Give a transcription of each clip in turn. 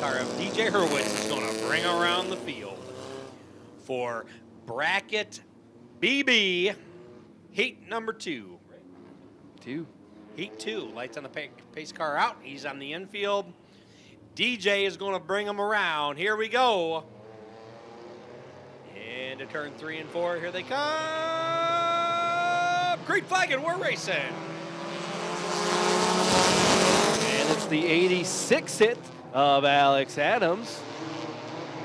car of DJ Hurwitz is going to bring around the field for bracket BB, heat number 2. Heat 2. Lights on the pace car out. He's on the infield. DJ is going to bring him around. Here we go. Into turn 3 and 4. Here they come. Green flag, and we're racing. And it's the 86 hit of Alex Adams.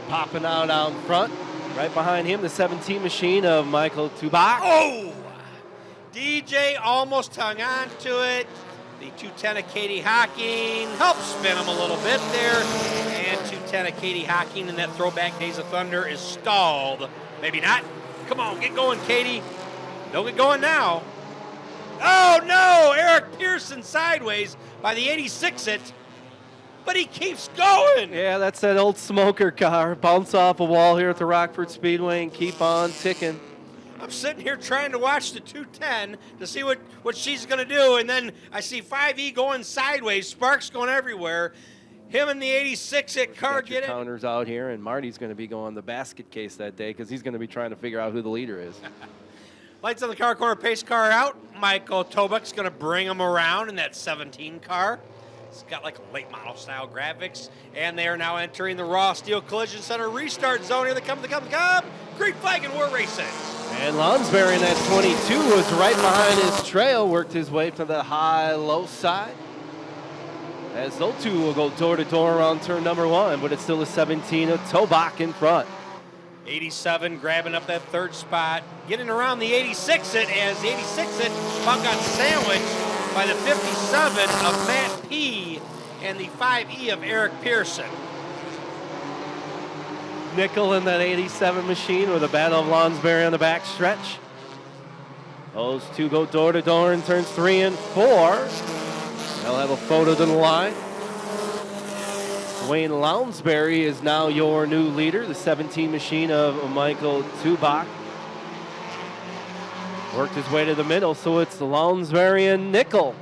Popping out front. Right behind him, the 17 machine of Michael Tubach. Oh! DJ almost hung on to it. The 210 of Katie Hocking helped spin him a little bit there. And 210 of Katie Hocking in that throwback Days of Thunder is stalled. Maybe not. Come on, get going, Katie. Don't get going now. Oh, no! Eric Pearson sideways by the 86 it. But he keeps going. Yeah, that's that old smoker car. Bounce off a wall here at the Rockford Speedway and keep on ticking. I'm sitting here trying to watch the 210 to see what she's going to do, and then I see 5E going sideways, sparks going everywhere. Him and the 86 hit car get it. Counters out here, and Marty's going to be going the basket case that day because he's going to be trying to figure out who the leader is. Lights on the car corner, pace car out. Michael Tobak's going to bring him around in that 17 car. It's got like a late model style graphics, and they are now entering the Raw Steel Collision Center restart zone. Here they come, green flag, and we're racing. And Lonsberry in that 22 was right behind his trail, worked his way to the high-low side. As those two will go door-to-door around turn number 1, but it's still a 17 of Tobach in front. 87 grabbing up that third spot, getting around the 86 it as the 86 it about got sandwiched by the 57 of Matt P. and the 5E of Eric Pearson. Nickel in that 87 machine with a battle of Lonsberry on the back stretch. Those two go door to door in turns 3 and 4. They'll have a photo to the line. Wayne Lounsbury is now your new leader, the 17 machine of Michael Tubach. Worked his way to the middle, so it's Lounsbury and Nickel.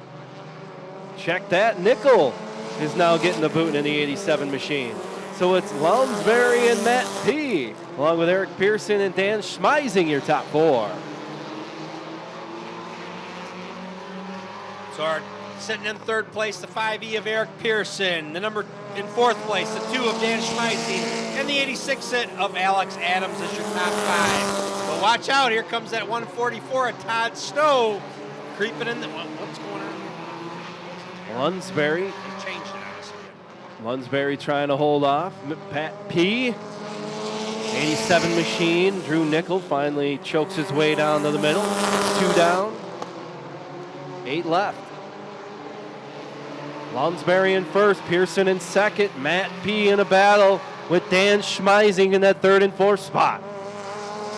Check that, Nickel is now getting the boot in the 87 machine. So it's Lounsbury and Matt P., along with Eric Pearson and Dan Schmeising, your top 4. So our sitting in third place, the 5E of Eric Pearson. The number in fourth place, the 2 of Dan Schmeising. And the 86 hit of Alex Adams is your top 5. But watch out, here comes that 144 of Todd Snow creeping in. What's going on? Lounsbury. They changed it on us again. Lounsbury trying to hold off. Pat P. 87 machine. Drew Nickel finally chokes his way down to the middle. 2 down. 8 left. Lounsbury in first, Pearson in second, Matt P. in a battle with Dan Schmeising in that 3rd and 4th spot.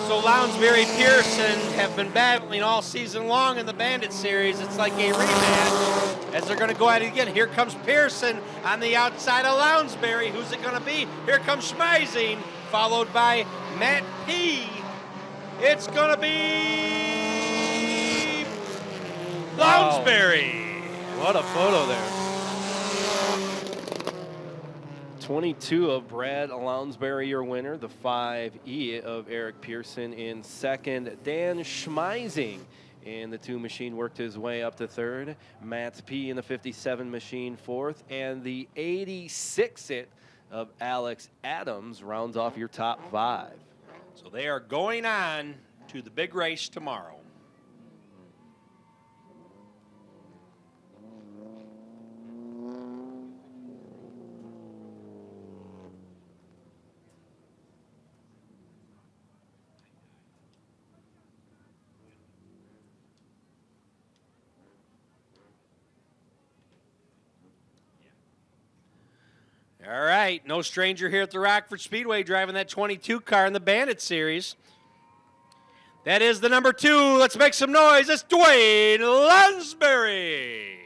So Lounsbury Pearson have been battling all season long in the Bandit series. It's like a rematch as they're going to go at it again. Here comes Pearson on the outside of Lounsbury. Who's it going to be? Here comes Schmeising, followed by Matt P. It's going to be Lounsbury. Wow. What a photo there. 22 of Brad Lounsbury, your winner. The 5E of Eric Pearson in second. Dan Schmeising in the 2 machine worked his way up to 3rd. Matt P. in the 57 machine 4th. And the 86 hit of Alex Adams rounds off your top 5. So they are going on to the big race tomorrow. All right, no stranger here at the Rockford Speedway driving that 22 car in the Bandit series. That is the number 2. Let's make some noise. It's Dwayne Lounsbury.